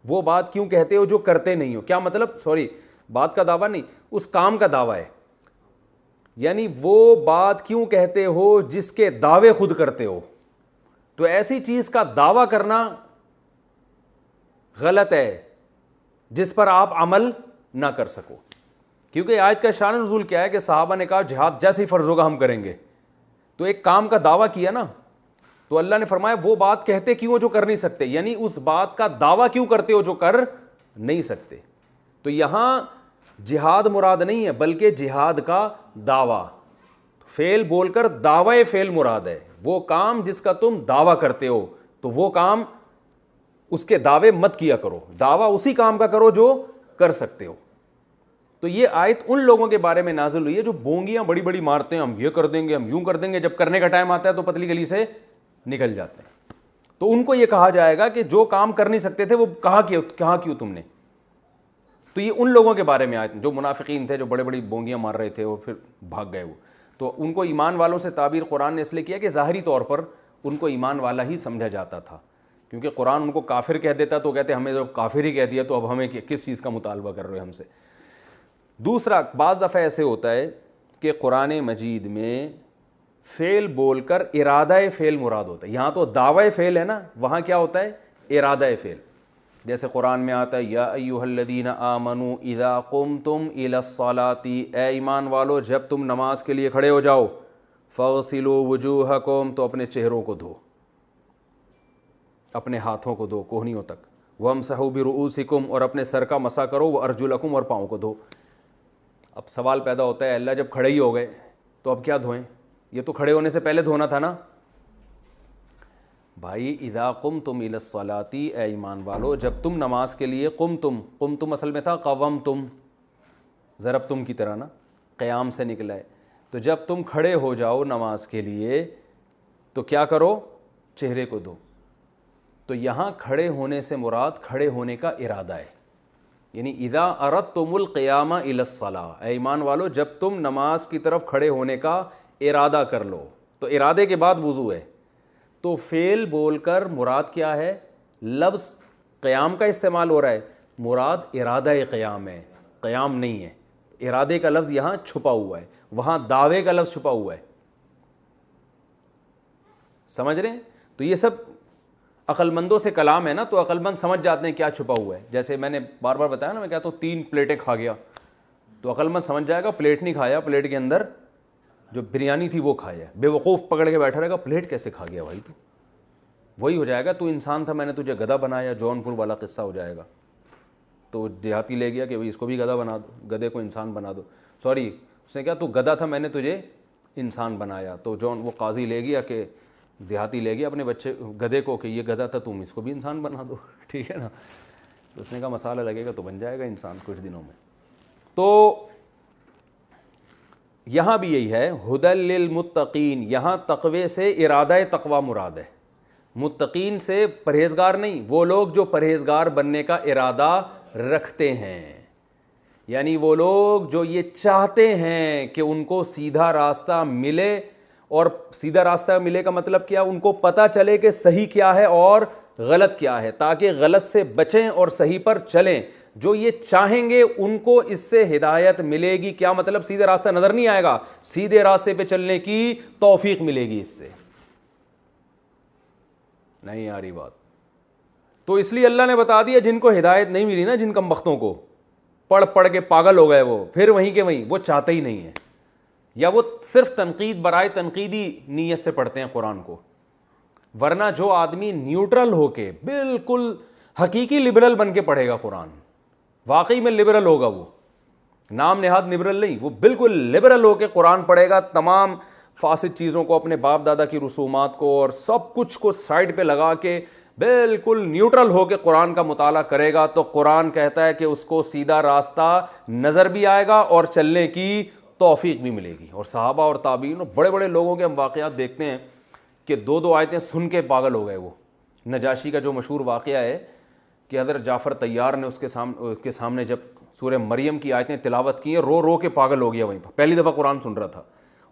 وہ بات کیوں کہتے ہو جو کرتے نہیں ہو۔ کیا مطلب؟ سوری، بات کا دعویٰ نہیں، اس کام کا دعویٰ ہے، یعنی وہ بات کیوں کہتے ہو جس کے دعوے خود کرتے ہو۔ تو ایسی چیز کا دعویٰ کرنا غلط ہے جس پر آپ عمل نہ کر سکو، کیونکہ آیت کا شان نزول کیا ہے کہ صحابہ نے کہا جہاد جیسے ہی فرض ہوگا ہم کریں گے، تو ایک کام کا دعویٰ کیا نا، تو اللہ نے فرمایا وہ بات کہتے کیوں ہو جو کر نہیں سکتے، یعنی اس بات کا دعویٰ کیوں کرتے ہو جو کر نہیں سکتے۔ تو یہاں جہاد مراد نہیں ہے بلکہ جہاد کا دعویٰ، فعل بول کر دعوی فعل مراد ہے، وہ کام جس کا تم دعویٰ کرتے ہو تو وہ کام، اس کے دعوے مت کیا کرو، دعویٰ اسی کام کا کرو جو کر سکتے ہو۔ تو یہ آیت ان لوگوں کے بارے میں نازل ہوئی ہے جو بونگیاں بڑی بڑی مارتے ہیں، ہم یہ کر دیں گے ہم یوں کر دیں گے، جب کرنے کا ٹائم آتا ہے تو پتلی گلی سے نکل جاتے ہیں۔ تو ان کو یہ کہا جائے گا کہ جو کام کر نہیں سکتے تھے وہ کہاں کیوں تم نے۔ تو یہ ان لوگوں کے بارے میں آیت جو منافقین تھے، جو بڑے بڑی بونگیاں مار رہے تھے اور پھر بھاگ گئے وہ، تو ان کو ایمان والوں سے تعبیر قرآن نے اس لیے کیا کہ ظاہری طور پر ان کو ایمان والا ہی سمجھا جاتا تھا، کیونکہ قرآن ان کو کافر کہہ دیتا تو کہتے ہمیں جو کافر ہی کہہ دیا تو اب ہمیں کس چیز کا مطالبہ کر رہے ہو ہم سے۔ دوسرا، بعض دفعہ ایسے ہوتا ہے کہ قرآن مجید میں فعل بول کر ارادہ فعل مراد ہوتا ہے، یہاں تو دعوی فعل ہے نا، وہاں کیا ہوتا ہے ارادہ فعل۔ جیسے قرآن میں آتا ہے یا ایھا الذین آمنوا اذا قمتم الی الصلاۃ، اے ایمان والو جب تم نماز کے لیے کھڑے ہو جاؤ، فاغسلوا وجوہکم، تو اپنے چہروں کو دھو، اپنے ہاتھوں کو دھو کوہنیوں تک، وامسحوا برؤوسکم، اور اپنے سر کا مسح کرو، وارجلکم، اور پاؤں کو دھو۔ اب سوال پیدا ہوتا ہے اللہ جب کھڑے ہی ہو گئے تو اب کیا دھوئیں، یہ تو کھڑے ہونے سے پہلے دھونا تھا نا۔ بھائی اذا قمتم الی الصلاۃ، اے ایمان والو جب تم نماز کے لیے، قمتم اصل میں تھا قومتم، ضربتم کی طرح نا، قیام سے نکلا ہے، تو جب تم کھڑے ہو جاؤ نماز کے لیے تو کیا کرو، چہرے کو دھو۔ تو یہاں کھڑے ہونے سے مراد کھڑے ہونے کا ارادہ ہے، یعنی اذا اردتم القیام الی الصلاۃ، اے ایمان والو جب تم نماز کی طرف کھڑے ہونے کا ارادہ کر لو، تو ارادے کے بعد وضو ہے۔ تو فعل بول کر مراد کیا ہے، لفظ قیام کا استعمال ہو رہا ہے، مراد ارادہ قیام ہے، قیام نہیں ہے، ارادے کا لفظ یہاں چھپا ہوا ہے، وہاں دعوے کا لفظ چھپا ہوا ہے، سمجھ رہے ہیں؟ تو یہ سب عقل مندوں سے کلام ہے نا، تو عقل مند سمجھ جاتے ہیں کیا چھپا ہوا ہے۔ جیسے میں نے بار بار بتایا نا، میں کہتا ہوں 3 پلیٹیں کھا گیا، تو عقل مند سمجھ جائے گا پلیٹ نہیں کھایا، پلیٹ کے اندر جو بریانی تھی وہ کھایا۔ بے وقوف پکڑ کے بیٹھا رہے گا پلیٹ کیسے کھا گیا بھائی، تو وہی ہو جائے گا تو انسان تھا میں نے تجھے گدھا بنایا، جونپور والا قصہ ہو جائے گا۔ تو دیہاتی لے گیا کہ بھائی اس کو بھی گدھا بنا دو، گدھے کو انسان بنا دو، سوری اس نے کہا تو گدھا تھا میں نے تجھے انسان بنایا، تو وہ قاضی لے گیا کہ دیہاتی لے گیا اپنے بچے گدھے کو کہ یہ گدھا تھا تم اس کو بھی انسان بنا دو، ٹھیک ہے نا، تو اس نے کہا مسالہ لگے گا تو بن جائے گا انسان کچھ دنوں میں۔ تو یہاں بھی یہی ہے ہدی للمتقین، یہاں تقوی سے ارادہ تقوی مراد ہے، متقین سے پرہیزگار نہیں، وہ لوگ جو پرہیزگار بننے کا ارادہ رکھتے ہیں، یعنی وہ لوگ جو یہ چاہتے ہیں کہ ان کو سیدھا راستہ ملے، اور سیدھا راستہ ملے کا مطلب کیا، ان کو پتہ چلے کہ صحیح کیا ہے اور غلط کیا ہے، تاکہ غلط سے بچیں اور صحیح پر چلیں، جو یہ چاہیں گے ان کو اس سے ہدایت ملے گی۔ کیا مطلب، سیدھے راستہ نظر نہیں آئے گا، سیدھے راستے پہ چلنے کی توفیق ملے گی، اس سے نہیں آ رہی بات۔ تو اس لیے اللہ نے بتا دیا جن کو ہدایت نہیں ملی نا، جن کم بختوں کو، پڑھ پڑھ کے پاگل ہو گئے، وہ پھر وہیں کے وہیں، وہ چاہتے ہی نہیں ہیں، یا وہ صرف تنقید برائے تنقیدی نیت سے پڑھتے ہیں قرآن کو، ورنہ جو آدمی نیوٹرل ہو کے بالکل حقیقی لبرل بن کے پڑھے گا قرآن، واقعی میں لبرل ہوگا، وہ نام نہاد لبرل نہیں، وہ بالکل لبرل ہو کے قرآن پڑھے گا، تمام فاسد چیزوں کو، اپنے باپ دادا کی رسومات کو اور سب کچھ کو سائڈ پہ لگا کے بالکل نیوٹرل ہو کے قرآن کا مطالعہ کرے گا، تو قرآن کہتا ہے کہ اس کو سیدھا راستہ نظر بھی آئے گا اور چلنے کی توفیق بھی ملے گی۔ اور صحابہ اور تابعین، بڑے بڑے لوگوں کے ہم واقعات دیکھتے ہیں کہ دو دو آیتیں سن کے پاگل ہو گئے۔ وہ نجاشی کا جو مشہور واقعہ ہے کہ حضرت جعفر طیار نے اس کے سامنے جب سورہ مریم کی آیتیں تلاوت کی ہیں، رو رو کے پاگل ہو گیا وہیں پر، پہلی دفعہ قرآن سن رہا تھا،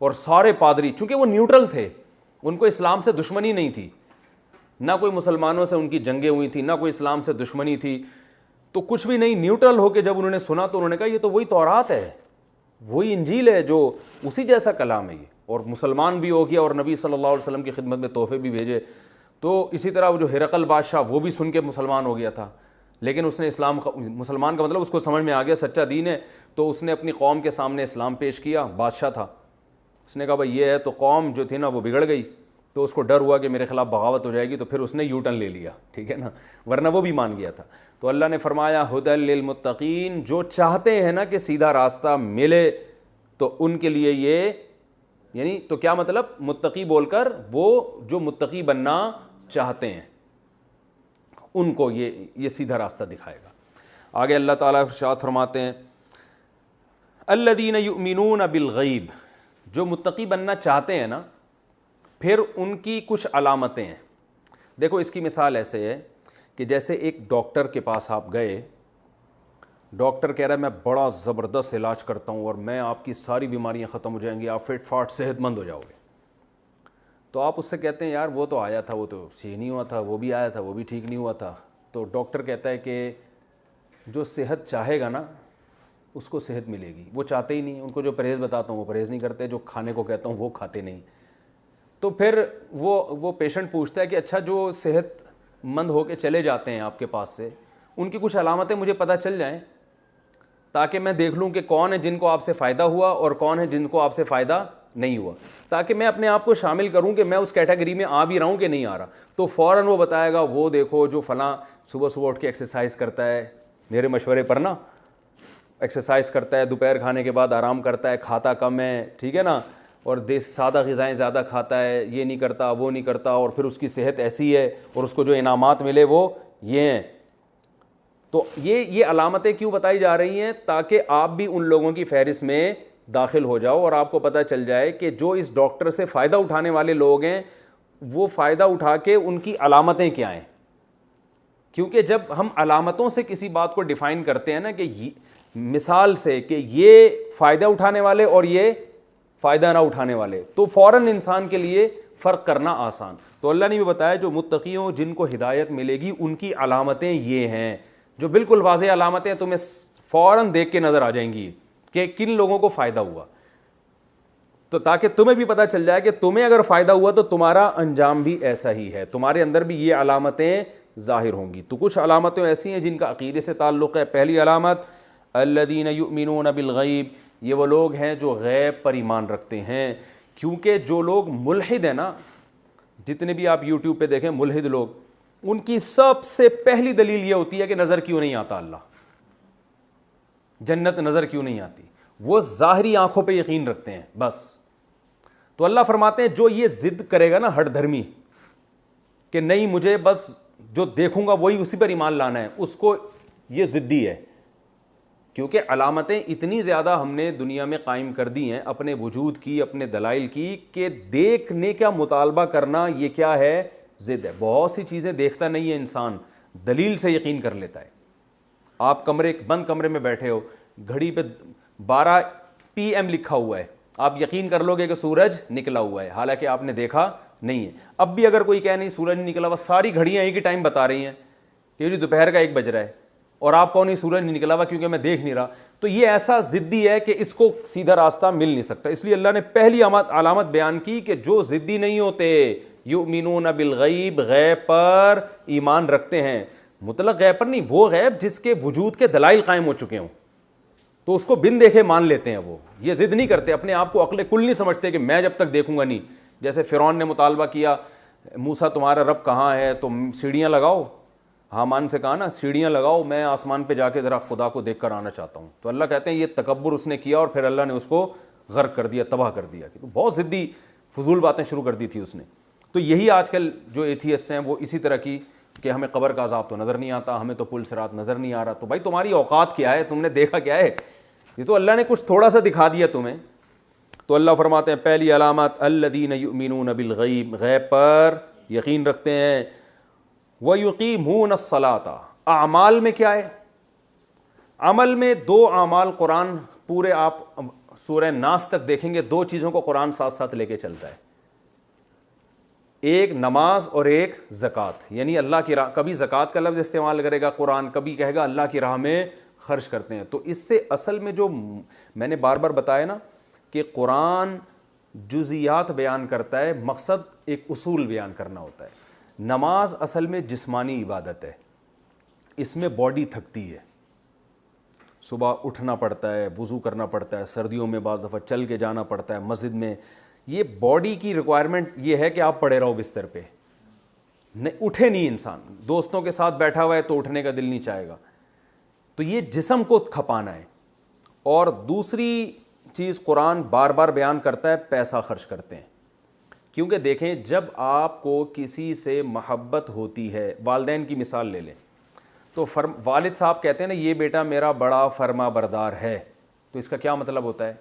اور سارے پادری، چونکہ وہ نیوٹرل تھے، ان کو اسلام سے دشمنی نہیں تھی، نہ کوئی مسلمانوں سے ان کی جنگیں ہوئی تھیں، نہ کوئی اسلام سے دشمنی تھی، تو کچھ بھی نہیں، نیوٹرل ہو کے جب انہوں نے سنا تو انہوں نے کہا یہ تو وہی تورات ہے، وہی انجیل ہے، جو اسی جیسا کلام ہے یہ، اور مسلمان بھی ہو گیا اور نبی صلی اللہ علیہ وسلم کی خدمت میں تحفے بھی بھیجے۔ تو اسی طرح وہ جو ہرقل بادشاہ، وہ بھی سن کے مسلمان ہو گیا تھا، لیکن اس نے مسلمان کا مطلب اس کو سمجھ میں آ گیا سچا دین ہے، تو اس نے اپنی قوم کے سامنے اسلام پیش کیا، بادشاہ تھا، اس نے کہا بھائی یہ ہے، تو قوم جو تھی نا وہ بگڑ گئی، تو اس کو ڈر ہوا کہ میرے خلاف بغاوت ہو جائے گی، تو پھر اس نے یو ٹرن لے لیا، ٹھیک ہے نا، ورنہ وہ بھی مان گیا تھا۔ تو اللہ نے فرمایا ہدی للمتقین، جو چاہتے ہیں نا کہ سیدھا راستہ ملے تو ان کے لیے یہ، یعنی تو کیا مطلب، متقی بول کر وہ جو متقی بننا چاہتے ہیں ان کو یہ سیدھا راستہ دکھائے گا۔ آگے اللہ تعالیٰ ارشاد فرماتے ہیں الذین یؤمنون بالغیب، جو متقی بننا چاہتے ہیں نا، پھر ان کی کچھ علامتیں ہیں۔ دیکھو اس کی مثال ایسے ہے کہ جیسے ایک ڈاکٹر کے پاس آپ گئے، ڈاکٹر کہہ رہا ہے میں بڑا زبردست علاج کرتا ہوں اور میں آپ کی ساری بیماریاں ختم ہو جائیں گی، آپ فٹ فاٹ صحت مند ہو جاؤ گے، تو آپ اس سے کہتے ہیں یار وہ تو آیا تھا، وہ تو ٹھیک نہیں ہوا تھا، وہ بھی آیا تھا، وہ بھی ٹھیک نہیں ہوا تھا۔ تو ڈاکٹر کہتا ہے کہ جو صحت چاہے گا نا اس کو صحت ملے گی، وہ چاہتے ہی نہیں، ان کو جو پرہیز بتاتا ہوں وہ پرہیز نہیں کرتے، جو کھانے کو کہتا ہوں وہ کھاتے نہیں۔ تو پھر وہ پیشنٹ پوچھتا ہے کہ اچھا جو صحت مند ہو کے چلے جاتے ہیں آپ کے پاس سے، ان کی کچھ علامتیں مجھے پتہ چل جائیں تاکہ میں دیکھ لوں کہ کون ہے جن کو آپ سے فائدہ ہوا اور کون ہے جن کو آپ سے فائدہ نہیں ہوا، تاکہ میں اپنے آپ کو شامل کروں کہ میں اس کیٹیگری میں آ بھی رہا ہوں کہ نہیں آ رہا۔ تو فوراً وہ بتائے گا وہ دیکھو جو فلاں صبح صبح اٹھ کے ایکسرسائز کرتا ہے، میرے مشورے پر نا ایکسرسائز کرتا ہے، دوپہر کھانے کے بعد آرام کرتا ہے، کھاتا کم ہے، ٹھیک ہے نا، اور سادہ غذائیں زیادہ کھاتا ہے، یہ نہیں کرتا وہ نہیں کرتا، اور پھر اس کی صحت ایسی ہے اور اس کو جو انعامات ملے وہ یہ ہیں۔ تو یہ علامتیں کیوں بتائی جا رہی ہیں؟ تاکہ آپ بھی ان لوگوں کی فہرست میں داخل ہو جاؤ اور آپ کو پتہ چل جائے کہ جو اس ڈاکٹر سے فائدہ اٹھانے والے لوگ ہیں وہ فائدہ اٹھا کے ان کی علامتیں کیا ہیں۔ کیونکہ جب ہم علامتوں سے کسی بات کو ڈیفائن کرتے ہیں نا، کہ مثال سے کہ یہ فائدہ اٹھانے والے اور یہ فائدہ نہ اٹھانے والے، تو فوراً انسان کے لیے فرق کرنا آسان۔ تو اللہ نے بھی بتایا جو متقیوں جن کو ہدایت ملے گی ان کی علامتیں یہ ہیں، جو بالکل واضح علامتیں تمہیں فوراً دیکھ کے نظر آ جائیں گی کہ کن لوگوں کو فائدہ ہوا، تو تاکہ تمہیں بھی پتہ چل جائے کہ تمہیں اگر فائدہ ہوا تو تمہارا انجام بھی ایسا ہی ہے، تمہارے اندر بھی یہ علامتیں ظاہر ہوں گی۔ تو کچھ علامتیں ایسی ہیں جن کا عقیدے سے تعلق ہے۔ پہلی علامت الذین یؤمنون بالغیب، یہ وہ لوگ ہیں جو غیب پر ایمان رکھتے ہیں، کیونکہ جو لوگ ملحد ہیں نا، جتنے بھی آپ یوٹیوب پہ دیکھیں ملحد لوگ، ان کی سب سے پہلی دلیل یہ ہوتی ہے کہ نظر کیوں نہیں آتا اللہ، جنت نظر کیوں نہیں آتی، وہ ظاہری آنکھوں پہ یقین رکھتے ہیں بس۔ تو اللہ فرماتے ہیں جو یہ ضد کرے گا نا ہٹ دھرمی کہ نہیں مجھے بس جو دیکھوں گا وہی اسی پر ایمان لانا ہے، اس کو یہ ضدی ہے، کیونکہ علامتیں اتنی زیادہ ہم نے دنیا میں قائم کر دی ہیں اپنے وجود کی، اپنے دلائل کی، کہ دیکھنے کا مطالبہ کرنا یہ کیا ہے؟ ضد ہے۔ بہت سی چیزیں دیکھتا نہیں ہے انسان، دلیل سے یقین کر لیتا ہے۔ آپ بند کمرے میں بیٹھے ہو، گھڑی پہ 12 PM لکھا ہوا ہے، آپ یقین کر لو گے کہ سورج نکلا ہوا ہے، حالانکہ آپ نے دیکھا نہیں ہے۔ اب بھی اگر کوئی کہے نہیں سورج نہیں نکلا ہوا، ساری گھڑیاں ایک ہی ٹائم بتا رہی ہیں کہ جی دوپہر کا 1 بج رہا ہے، اور آپ کو نہیں سورج نہیں نکلا ہوا کیونکہ میں دیکھ نہیں رہا، تو یہ ایسا ضدی ہے کہ اس کو سیدھا راستہ مل نہیں سکتا۔ اس لیے اللہ نے پہلی علامت بیان کی کہ جو ضدی نہیں ہوتے، یؤمنون بالغیب، غیب پر ایمان رکھتے ہیں، مطلق غیب پر نہیں، وہ غیب جس کے وجود کے دلائل قائم ہو چکے ہوں تو اس کو بن دیکھے مان لیتے ہیں۔ وہ یہ ضد نہیں کرتے، اپنے آپ کو عقل کل نہیں سمجھتے کہ میں جب تک دیکھوں گا نہیں۔ جیسے فرعون نے مطالبہ کیا موسیٰ تمہارا رب کہاں ہے، تم سیڑھیاں لگاؤ، حامان سے کہا نا سیڑھیاں لگاؤ، میں آسمان پہ جا کے ذرا خدا کو دیکھ کر آنا چاہتا ہوں۔ تو اللہ کہتے ہیں یہ تکبر اس نے کیا اور پھر اللہ نے اس کو غرق کر دیا، تباہ کر دیا، کہ بہت ضدی فضول باتیں شروع کر دی تھی اس نے۔ تو یہی آج کل جو ایتھیسٹ ہیں وہ اسی طرح کی کہ ہمیں قبر کا عذاب تو نظر نہیں آتا، ہمیں تو پل صراط نظر نہیں آ رہا۔ تو بھائی تمہاری اوقات کیا ہے؟ تم نے دیکھا کیا ہے؟ یہ تو اللہ نے کچھ تھوڑا سا دکھا دیا تمہیں۔ تو اللہ فرماتے ہیں پہلی علامت الذین یؤمنون بالغیب، غیب پر یقین رکھتے ہیں، وَيُقِيمُونَ الصَّلَاةَ۔ اعمال میں کیا ہے؟ عمل میں 2 اعمال قرآن پورے آپ سورہ ناس تک دیکھیں گے، 2 چیزوں کو قرآن ساتھ ساتھ لے کے چلتا ہے، ایک نماز اور ایک زکوٰۃ۔ یعنی اللہ کی راہ، کبھی زکوٰۃ کا لفظ استعمال کرے گا قرآن، کبھی کہے گا اللہ کی راہ میں خرچ کرتے ہیں۔ تو اس سے اصل میں جو میں نے بار بار بتایا نا کہ قرآن جزیات بیان کرتا ہے، مقصد ایک اصول بیان کرنا ہوتا ہے۔ نماز اصل میں جسمانی عبادت ہے، اس میں باڈی تھکتی ہے، صبح اٹھنا پڑتا ہے، وضو کرنا پڑتا ہے، سردیوں میں بعض دفعہ چل کے جانا پڑتا ہے مسجد میں۔ یہ باڈی کی ریکوائرمنٹ یہ ہے کہ آپ پڑے رہو بستر پہ، اٹھے نہیں انسان، دوستوں کے ساتھ بیٹھا ہوا ہے تو اٹھنے کا دل نہیں چاہے گا، تو یہ جسم کو کھپانا ہے۔ اور دوسری چیز قرآن بار بار بیان کرتا ہے، پیسہ خرچ کرتے ہیں، کیونکہ دیکھیں جب آپ کو کسی سے محبت ہوتی ہے، والدین کی مثال لے لیں تو والد صاحب کہتے ہیں نا یہ بیٹا میرا بڑا فرما بردار ہے، تو اس کا کیا مطلب ہوتا ہے؟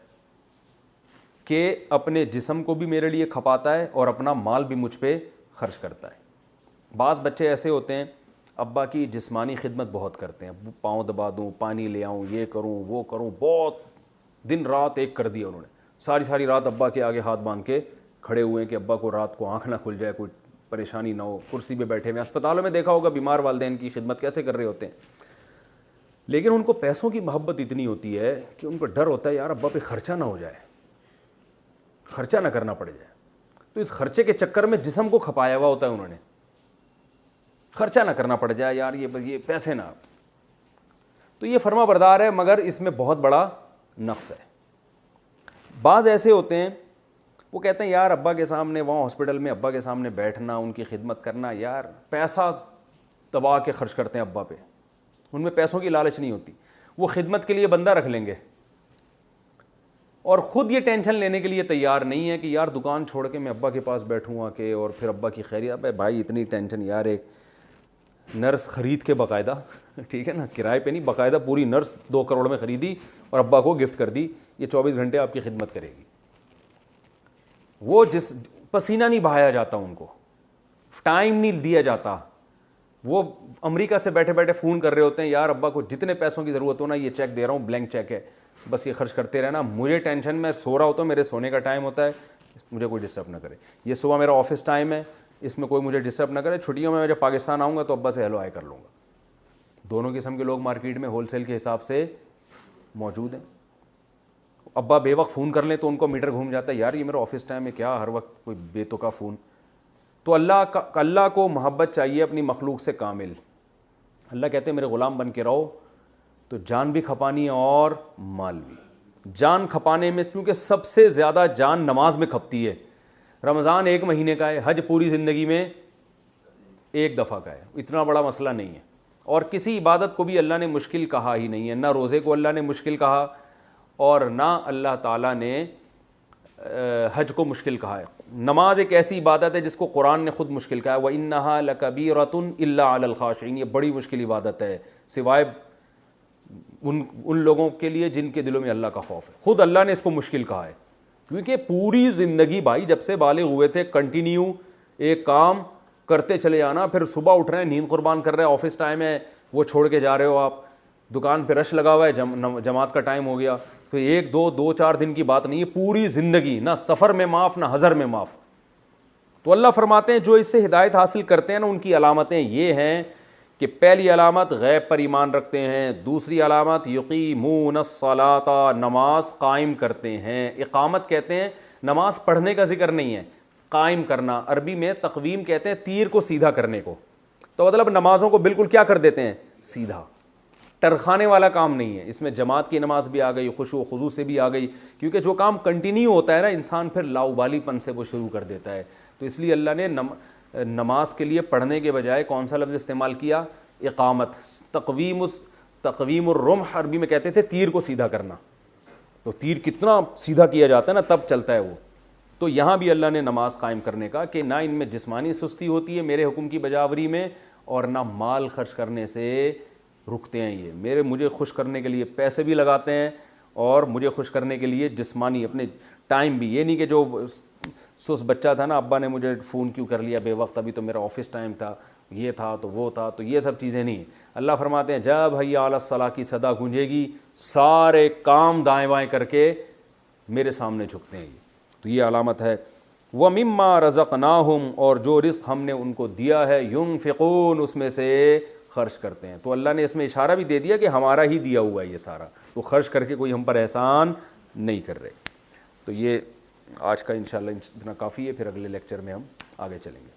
کہ اپنے جسم کو بھی میرے لیے کھپاتا ہے اور اپنا مال بھی مجھ پہ خرچ کرتا ہے۔ بعض بچے ایسے ہوتے ہیں ابا کی جسمانی خدمت بہت کرتے ہیں، پاؤں دبا دوں، پانی لے آؤں، یہ کروں وہ کروں، بہت دن رات ایک کر دیا انہوں نے، ساری رات ابا کے آگے ہاتھ باندھ کے کھڑے ہوئے ہیں کہ ابا کو رات کو آنکھ نہ کھل جائے، کوئی پریشانی نہ ہو، کرسی پہ بیٹھے ہوئے۔ اسپتالوں میں دیکھا ہوگا بیمار والدین کی خدمت کیسے کر رہے ہوتے ہیں، لیکن ان کو پیسوں کی محبت اتنی ہوتی ہے کہ ان کو ڈر ہوتا ہے یار ابا پہ خرچہ نہ ہو جائے، خرچہ نہ کرنا پڑ جائے، تو اس خرچے کے چکر میں جسم کو کھپایا ہوا ہوتا ہے انہوں نے، خرچہ نہ کرنا پڑ جائے یار، یہ پیسے نہ۔ تو یہ فرما بردار ہے مگر اس میں بہت بڑا نقص ہے۔ بعض ایسے ہوتے ہیں وہ کہتے ہیں یار ابا کے سامنے وہاں ہاسپٹل میں ابا کے سامنے بیٹھنا، ان کی خدمت کرنا، یار پیسہ دبا کے خرچ کرتے ہیں ابا پہ، ان میں پیسوں کی لالچ نہیں ہوتی، وہ خدمت کے لیے بندہ رکھ لیں گے اور خود یہ ٹینشن لینے کے لیے تیار نہیں ہے کہ یار دکان چھوڑ کے میں ابا کے پاس بیٹھوں آ کے اور پھر ابا کی خیریت۔ بھائی اتنی ٹینشن، یار ایک نرس خرید کے باقاعدہ، ٹھیک ہے نا، کرائے پہ نہیں، باقاعدہ پوری نرس 2 کروڑ میں خریدی اور ابا کو گفٹ کر دی، یہ 24 گھنٹے آپ کی خدمت کرے گی۔ وہ پسینہ نہیں بہایا جاتا، ان کو ٹائم نہیں دیا جاتا، وہ امریکہ سے بیٹھے بیٹھے فون کر رہے ہوتے ہیں یار ابا کو جتنے پیسوں کی ضرورت ہو نا یہ چیک دے رہا ہوں، بلینک چیک ہے، بس یہ خرچ کرتے رہنا، مجھے ٹینشن، میں سو رہا ہوتا ہوں، میرے سونے کا ٹائم ہوتا ہے، مجھے کوئی ڈسٹرب نہ کرے، یہ صبح میرا آفس ٹائم ہے، اس میں کوئی مجھے ڈسٹرب نہ کرے، چھٹیوں میں جب پاکستان آؤں گا تو ابا سے ہیلو ہائی کر لوں گا۔ دونوں قسم کے لوگ مارکیٹ میں ہول سیل کے حساب سے موجود ہیں۔ ابا بے وقت فون کر لیں تو ان کو میٹر گھوم جاتا ہے، یار یہ میرا آفس ٹائم ہے، کیا ہر وقت کوئی بے تکا فون۔ تو اللہ کو محبت چاہیے اپنی مخلوق سے کامل۔ اللہ کہتے ہیں میرے غلام بن کے رہو، تو جان بھی کھپانی ہے اور مال بھی۔ جان کھپانے میں کیونکہ سب سے زیادہ جان نماز میں کھپتی ہے، رمضان 1 مہینے کا ہے، حج پوری زندگی میں 1 دفعہ کا ہے، اتنا بڑا مسئلہ نہیں ہے۔ اور کسی عبادت کو بھی اللہ نے مشکل کہا ہی نہیں ہے، نہ روزے کو اللہ نے مشکل کہا اور نہ اللہ تعالیٰ نے حج کو مشکل کہا ہے۔ نماز ایک ایسی عبادت ہے جس کو قرآن نے خود مشکل کہا ہے، وَإِنَّهَا لَكَبِيرَةٌ إِلَّا عَلَى الْخَاشِعِينَ، یہ بڑی مشکل عبادت ہے، سوائے ان لوگوں کے لیے جن کے دلوں میں اللہ کا خوف ہے. خود اللہ نے اس کو مشکل کہا ہے, کیونکہ پوری زندگی بھائی جب سے بالغ ہوئے تھے کنٹینیو ایک کام کرتے چلے جانا, پھر صبح اٹھ رہے ہیں نیند قربان کر رہے ہیں, آفس ٹائم ہے وہ چھوڑ کے جا رہے ہو, آپ دکان پہ رش لگا ہوا ہے, جماعت کا ٹائم ہو گیا, تو ایک دو چار دن کی بات نہیں ہے, پوری زندگی, نہ سفر میں معاف نہ حضر میں معاف. تو اللہ فرماتے ہیں جو اس سے ہدایت حاصل کرتے ہیں نا, ان کی علامتیں یہ ہیں کہ پہلی علامت غیب پر ایمان رکھتے ہیں, دوسری علامت یقیمون الصلاۃ, نماز قائم کرتے ہیں. اقامت کہتے ہیں نماز پڑھنے کا ذکر نہیں ہے, قائم کرنا, عربی میں تقویم کہتے ہیں تیر کو سیدھا کرنے کو. تو مطلب نمازوں کو بالکل کیا کر دیتے ہیں, سیدھا, ٹرخانے والا کام نہیں ہے. اس میں جماعت کی نماز بھی آ گئی, خشوع و خضوع سے بھی آ گئی, کیونکہ جو کام کنٹینیو ہوتا ہے نا, انسان پھر لاؤبالی پن سے وہ شروع کر دیتا ہے. تو اس لیے اللہ نے نماز کے لیے پڑھنے کے بجائے کون سا لفظ استعمال کیا, اقامت. تقویم الرمح عربی میں کہتے تھے تیر کو سیدھا کرنا, تو تیر کتنا سیدھا کیا جاتا ہے نا تب چلتا ہے وہ. تو یہاں بھی اللہ نے نماز قائم کرنے کا کہ نہ ان میں جسمانی سستی ہوتی ہے میرے حکم کی بجاوری میں, اور نہ مال خرچ کرنے سے رکتے ہیں. یہ مجھے خوش کرنے کے لیے پیسے بھی لگاتے ہیں, اور مجھے خوش کرنے کے لیے جسمانی اپنے ٹائم بھی. یہ نہیں کہ جو سس بچہ تھا نا, ابا نے مجھے فون کیوں کر لیا بے وقت, ابھی تو میرا آفس ٹائم تھا, یہ تھا تو وہ تھا, تو یہ سب چیزیں نہیں. اللہ فرماتے ہیں جب حی علی الصلاۃ کی صدا گونجے گی, سارے کام دائیں بائیں کر کے میرے سامنے جھکتے ہیں. تو یہ علامت ہے. وَمِمَّا رَزَقْنَاهُمْ, اور جو رزق ہم نے ان کو دیا ہے, يُنْفِقُونَ, اس میں سے خرچ کرتے ہیں. تو اللہ نے اس میں اشارہ بھی دے دیا کہ ہمارا ہی دیا ہوا ہے یہ سارا, تو خرچ کر کے کوئی ہم پر احسان نہیں کر رہے. تو یہ آج کا انشاءاللہ اتنا کافی ہے, پھر اگلے لیکچر میں ہم آگے چلیں گے.